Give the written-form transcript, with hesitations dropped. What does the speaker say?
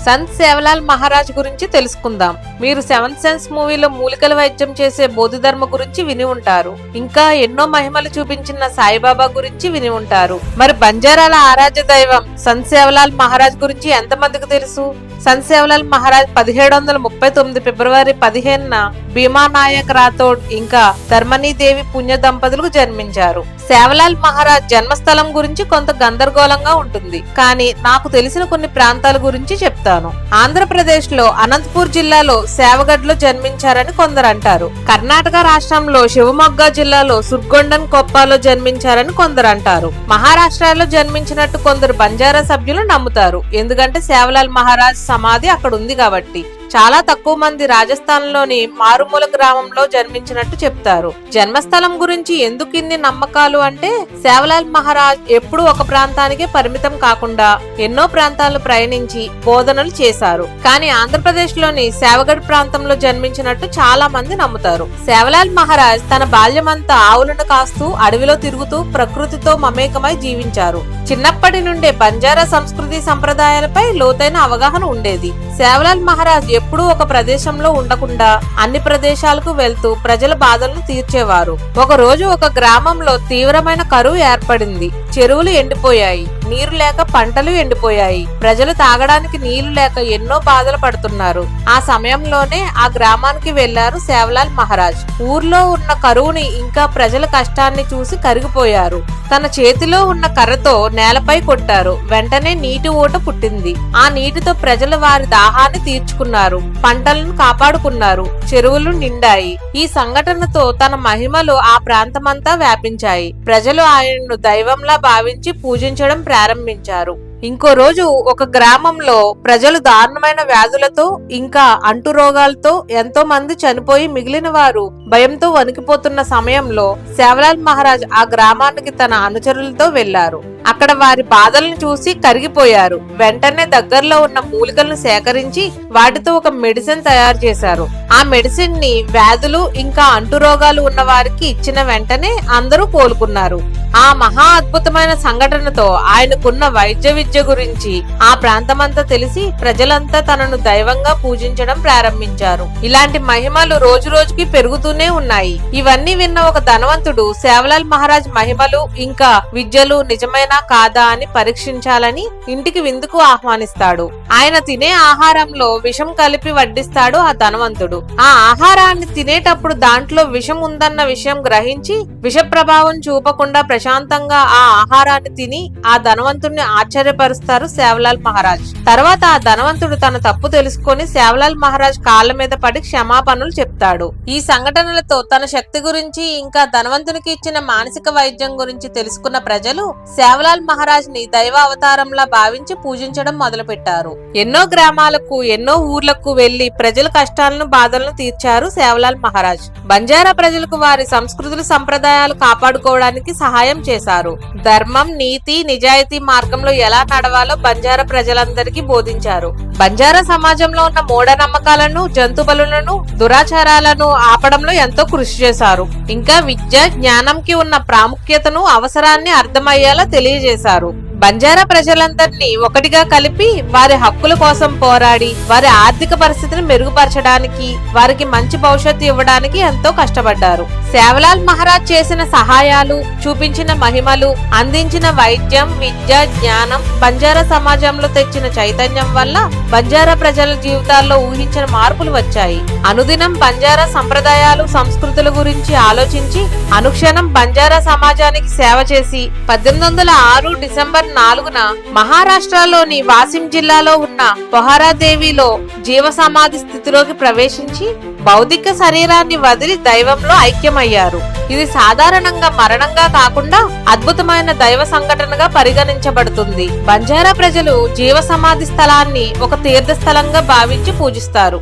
సంత్ సేవలాల్ మహారాజ్ గురించి తెలుసుకుందాం. మీరు సెవెంత్ సెన్స్ మూవీలో మూలికల వైద్యం చేసే బోధిధర్మ గురించి విని ఉంటారు. ఇంకా ఎన్నో మహిమలు చూపించిన సాయిబాబా గురించి విని ఉంటారు. మరి బంజారాల ఆరాధ్య దైవం సంత్ సేవలాల్ మహారాజ్ గురించి ఎంతమందికి తెలుసు? సంత్ సేవలాల్ మహారాజ్ 1739 ఫిబ్రవరి 15న భీమానాయక్ రాథోడ్ ఇంకా ధర్మనీదేవి పుణ్య దంపతులకు జన్మించారు. సేవలాల్ మహారాజ్ జన్మస్థలం గురించి కొంత గందరగోళంగా ఉంటుంది, కానీ నాకు తెలిసిన కొన్ని ప్రాంతాల గురించి చెప్తాను. ఆంధ్రప్రదేశ్ లో అనంతపూర్ జిల్లాలో సేవగఢ్ లో జన్మించారని కొందరు అంటారు. కర్ణాటక రాష్ట్రంలో శివమొగ్గ జిల్లాలో సుర్గొండన్ కొప్పాలో జన్మించారని కొందరు అంటారు. మహారాష్ట్రలో జన్మించినట్టు కొందరు బంజారా సభ్యులు నమ్ముతారు, ఎందుకంటే సేవలాల్ మహారాజ్ సమాధి అక్కడ ఉంది కాబట్టి. చాలా తక్కువ మంది రాజస్థాన్ లోని మారుమూల గ్రామంలో జన్మించినట్టు చెప్తారు. జన్మస్థలం గురించి ఎందుకు ఇన్ని నమ్మకాలు అంటే, సేవలాల్ మహారాజ్ ఎప్పుడూ ఒక ప్రాంతానికే పరిమితం కాకుండా ఎన్నో ప్రాంతాలు ప్రయాణించి బోధనలు చేశారు. కానీ ఆంధ్రప్రదేశ్ లోని సేవగఢ్ ప్రాంతంలో జన్మించినట్టు చాలా మంది నమ్ముతారు. సేవలాల్ మహారాజ్ తన బాల్యమంతా ఆవులను కాస్తూ అడవిలో తిరుగుతూ ప్రకృతితో మమేకమై జీవించారు. చిన్నప్పటి నుండే బంజారా సంస్కృతి సంప్రదాయాలపై లోతైన అవగాహన ఉండేది. సేవలాల్ మహారాజ్ ఎప్పుడూ ఒక ప్రదేశంలో ఉండకుండా అన్ని ప్రదేశాలకు వెళ్తూ ప్రజల బాధలను తీర్చేవారు. ఒక రోజు ఒక గ్రామంలో తీవ్రమైన కరువు ఏర్పడింది. చెరువులు ఎండిపోయాయి, నీరు లేక పంటలు ఎండిపోయాయి. ప్రజలు తాగడానికి నీళ్లు లేక ఎన్నో బాధలు పడుతున్నారు. ఆ సమయంలోనే ఆ గ్రామానికి వెళ్లారు సేవలాల్ మహారాజ్. ఊర్లో ఉన్న కరువుని ఇంకా ప్రజల కష్టాన్ని చూసి కరిగిపోయారు. తన చేతిలో ఉన్న కర్రతో నేలపై కొట్టారు. వెంటనే నీటి ఊట పుట్టింది. ఆ నీటితో ప్రజలు వారి దాహాన్ని తీర్చుకున్నారు, పంటలను కాపాడుకున్నారు, చెరువులు నిండాయి. ఈ సంఘటనతో తన మహిమలు ఆ ప్రాంతమంతా వ్యాపించాయి. ప్రజలు ఆయనను దైవంలా భావించి పూజించడం ప్రారంభించారు. ఇంకో రోజు ఒక గ్రామంలో ప్రజలు దారుణమైన వ్యాధులతో ఇంకా అంటు రోగాలతో ఎంతో మంది చనిపోయి మిగిలిన వారు భయంతో వణికిపోతున్న సమయంలో సేవలాల్ మహారాజ్ ఆ గ్రామానికి తన అనుచరులతో వెళ్లారు. అక్కడ వారి బాధలను చూసి కరిగిపోయారు. వెంటనే దగ్గరలో ఉన్న మూలికలను సేకరించి వాటితో ఒక మెడిసిన్ తయారు చేశారు. ఆ మెడిసిన్ ని వ్యాధులు ఇంకా అంటు రోగాలు ఉన్న వారికి ఇచ్చిన వెంటనే అందరూ కోలుకున్నారు. ఆ మహా అద్భుతమైన సంఘటనతో ఆయనకున్న వైద్య విద్య గురించి ఆ ప్రాంతమంతా తెలిసి ప్రజలంతా తనను దైవంగా పూజించడం ప్రారంభించారు. ఇలాంటి మహిమలు రోజు రోజుకి పెరుగుతూనే ఉన్నాయి. ఇవన్నీ విన్న ఒక ధనవంతుడు సేవలాల్ మహారాజ్ మహిమలు ఇంకా విద్యలు నిజమైన కాదా అని పరీక్షించాలని ఇంటికి విందుకు ఆహ్వానిస్తాడు. ఆయన తినే ఆహారంలో విషం కలిపి వడ్డిస్తాడు ఆ ధనవంతుడు. ఆ ఆహారాన్ని తినేటప్పుడు దాంట్లో విషం ఉందన్న విషయం గ్రహించి విష ప్రభావం చూపకుండా ప్రశాంతంగా ఆ ఆహారాన్ని తిని ఆ ధనవంతుడిని ఆశ్చర్యపరుస్తారు సేవలాల్ మహారాజ్. తర్వాత ఆ ధనవంతుడు తన తప్పు తెలుసుకొని సేవలాల్ మహారాజ్ కాళ్ల మీద పడి క్షమాపణలు చెప్తాడు. ఈ సంఘటనలతో తన శక్తి గురించి ఇంకా ధనవంతునికి ఇచ్చిన మానసిక వైద్యం గురించి తెలుసుకున్న ప్రజలు సేవలాల్ మహారాజ్ ని దైవ అవతారంలా భావించి పూజించడం మొదలుపెట్టారు. ఎన్నో గ్రామాలకు ఎన్నో ఊర్లకు వెళ్లి ప్రజల కష్టాలను బాధలను తీర్చారు సేవలాల్ మహారాజ్. బంజారా ప్రజలకు వారి సంస్కృతులు సంప్రదాయాలు కాపాడుకోవడానికి సహాయం చేశారు. ధర్మం, నీతి, నిజాయితీ మార్గంలో ఎలా నడవాలో బంజారా ప్రజలందరికీ బోధించారు. బంజారా సమాజంలో ఉన్న మూఢనమ్మకాలను, జంతు బలులను, దురాచారాలను ఆపడంలో ఎంతో కృషి చేశారు. ఇంకా విద్య, జ్ఞానంకి ఉన్న ప్రాముఖ్యతను, అవసరాన్ని అర్థమయ్యేలా తెలియజేశారు. బంజారా ప్రజలందరినీ ఒకటిగా కలిపి వారి హక్కుల కోసం పోరాడి వారి ఆర్థిక పరిస్థితిని మెరుగుపరచడానికి, వారికి మంచి భవిష్యత్తు ఇవ్వడానికి ఎంతో కష్టపడ్డారు. సేవలాల్ మహారాజ్ చేసిన సహాయాలు, చూపించిన మహిమలు, అందించిన వైద్యం, విద్య, జ్ఞానం బంజారా సమాజంలో తెచ్చిన చైతన్యం వల్ల బంజారా ప్రజల జీవితాల్లో ఊహించిన మార్పులు వచ్చాయి. అనుదినం బంజారా సంప్రదాయాలు, సంస్కృతుల గురించి ఆలోచించి అనుక్షణం బంజారా సమాజానికి సేవ చేసి 1806 డిసెంబర్ 4న మహారాష్ట్రలోని వాసిం జిల్లాలో ఉన్న పొహారాదేవిలో జీవ సమాధి స్థితిలోకి ప్రవేశించి భౌతిక శరీరాన్ని వదిలి దైవంలో ఐక్యమయ్యారు. ఇది సాధారణంగా మరణంగా కాకుండా అద్భుతమైన దైవ సంఘటనగా పరిగణించబడుతుంది. బంజారా ప్రజలు జీవ సమాధి స్థలాన్ని ఒక తీర్థ స్థలంగా భావించి పూజిస్తారు.